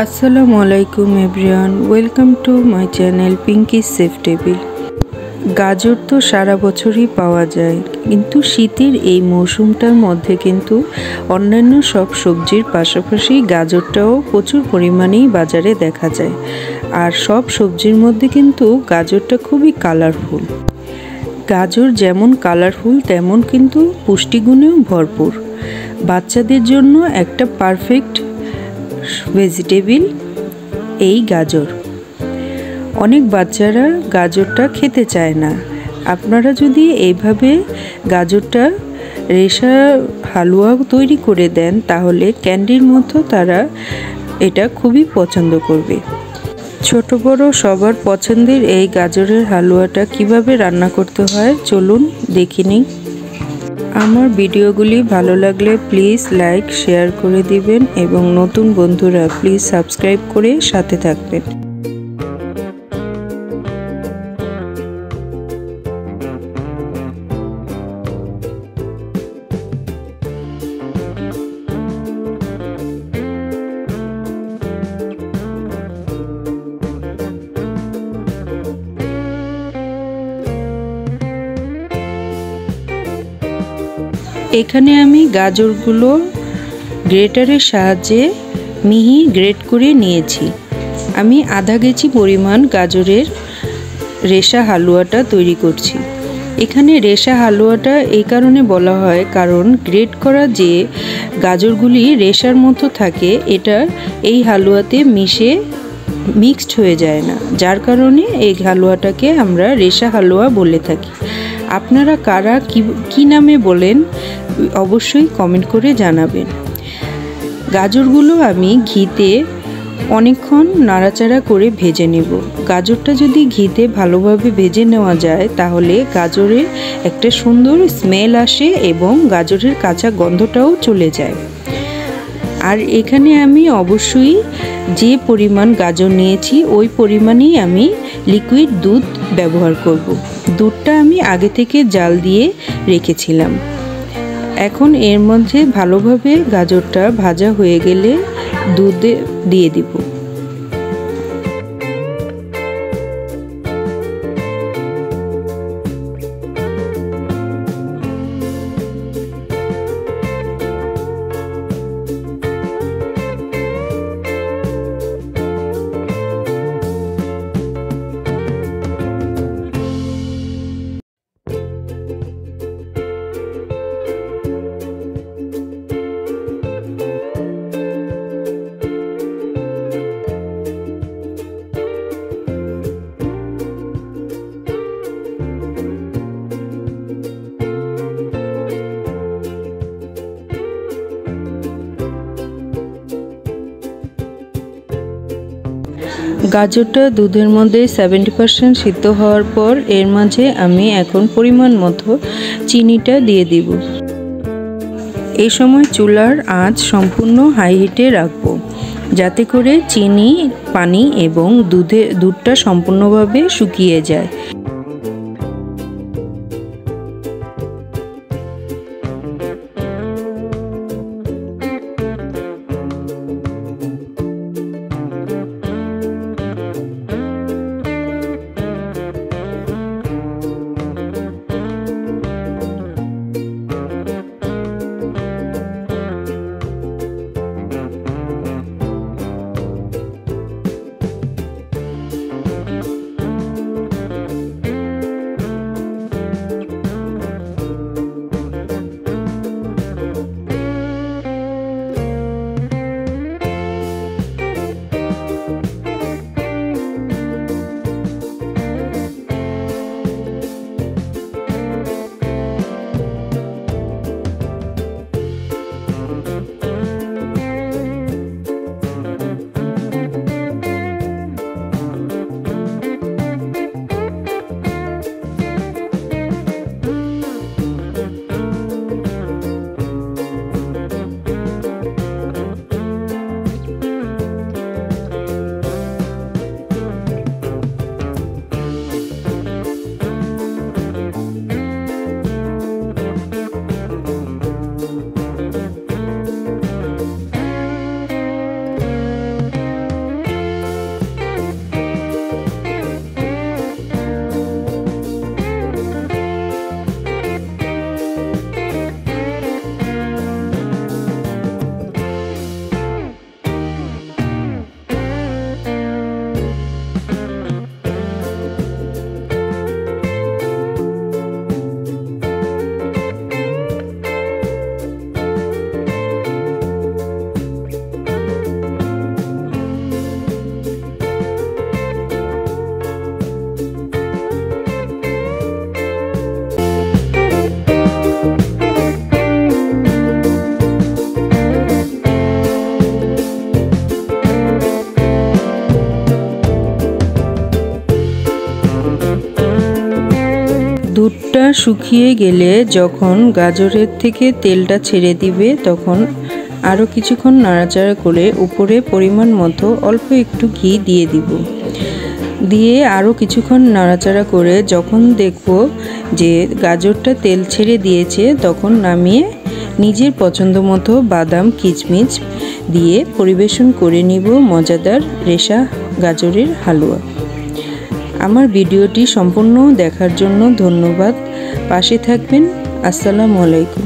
আসসালামু আলাইকুম everyone, welcome to my channel Pinki chef table. গাজর তো সারা বছরই পাওয়া যায়, কিন্তু শীতের এই মৌসুমটার মধ্যে কিন্তু অন্যান্য সব সবজির পাশাপাশি গাজরটাও প্রচুর পরিমাণেই বাজারে দেখা যায়। আর সব সবজির মধ্যে কিন্তু গাজরটা খুবই কালারফুল। গাজর যেমন কালারফুল তেমন কিন্তু পুষ্টিগুণেও ভরপুর। বাচ্চাদের জন্য একটা পারফেক্ট ভেজিটেবল এই গাজর। অনেক বাচ্চারা গাজরটা খেতে চায় না। আপনারা যদি এইভাবে গাজরটা রেশা হালুয়া তৈরি করে দেন তাহলে ক্যান্ডির মতো তারা এটা খুবই পছন্দ করবে। ছোট বড় সবার পছন্দের এই গাজরের হালুয়াটা কিভাবে রান্না করতে হয় চলুন দেখে নিই। আমার ভিডিওগুলি ভালো লাগলে প্লিজ লাইক শেয়ার করে দিবেন এবং নতুন বন্ধুরা প্লিজ সাবস্ক্রাইব করে সাথে থাকবেন। এখানে আমি গাজরগুলো গ্রেটারের সাহায্যে মিহি গ্রেট করে নিয়েছি। আমি আধা কেজি পরিমাণ গাজরের রেশা হালুয়াটা তৈরি করছি। এখানে রেশা হালুয়াটা এই কারণে বলা হয় কারণ গ্রেট করা যে গাজরগুলি রেশার মতো থাকে এটা এই হালুয়াতে মিক্সড হয়ে যায় না, যার কারণে এই হালুয়াটাকে আমরা রেশা হালুয়া বলে থাকি। আপনারা কারা কি নামে বলেন অবশ্যই কমেন্ট করে জানাবেন। গাজরগুলো আমি ঘিতে অনেকক্ষণ নাড়াচাড়া করে ভেজে নেব। গাজরটা যদি ঘিতে ভালোভাবে ভেজে নেওয়া যায় তাহলে গাজরের একটা সুন্দর স্মেল আসে এবং গাজরের কাঁচা গন্ধটাও চলে যায়। আর এখানে আমি অবশ্যই যে পরিমাণ গাজর নিয়েছি ওই পরিমাণেই আমি লিকুইড দুধ ব্যবহার করব। দুধটা আমি আগে থেকে জাল দিয়ে রেখেছিলাম। এখন এর মধ্যে ভালোভাবে গাজরটা ভাজা হয়ে গেলে দুধে দিয়ে দিব। গাজরটা দুধের মধ্যে 70% সিদ্ধ হওয়ার পর এর মাঝে আমি এখন পরিমাণ মতো চিনিটা দিয়ে দিব। এই সময় চুলার আঁচ সম্পূর্ণ হাই হিটে রাখবো যাতে করে চিনি, পানি এবং দুধটা সম্পূর্ণভাবে শুকিয়ে যায়। দুধটা শুকিয়ে গেলে যখন গাজরের থেকে তেলটা ছেড়ে দিবে তখন আরও কিছুক্ষণ নাড়াচাড়া করে উপরে পরিমাণ মতো অল্প একটু ঘি দিয়ে দিব। দিয়ে আরও কিছুক্ষণ নাড়াচাড়া করে যখন দেখব যে গাজরটা তেল ছেড়ে দিয়েছে তখন নামিয়ে নিজের পছন্দ মতো বাদাম কিশমিশ দিয়ে পরিবেশন করে নিব মজাদার রেশা গাজরের হালুয়া। আমার ভিডিওটি সম্পূর্ণ দেখার জন্য ধন্যবাদ। পাশে থাকবেন। আসসালামু আলাইকুম।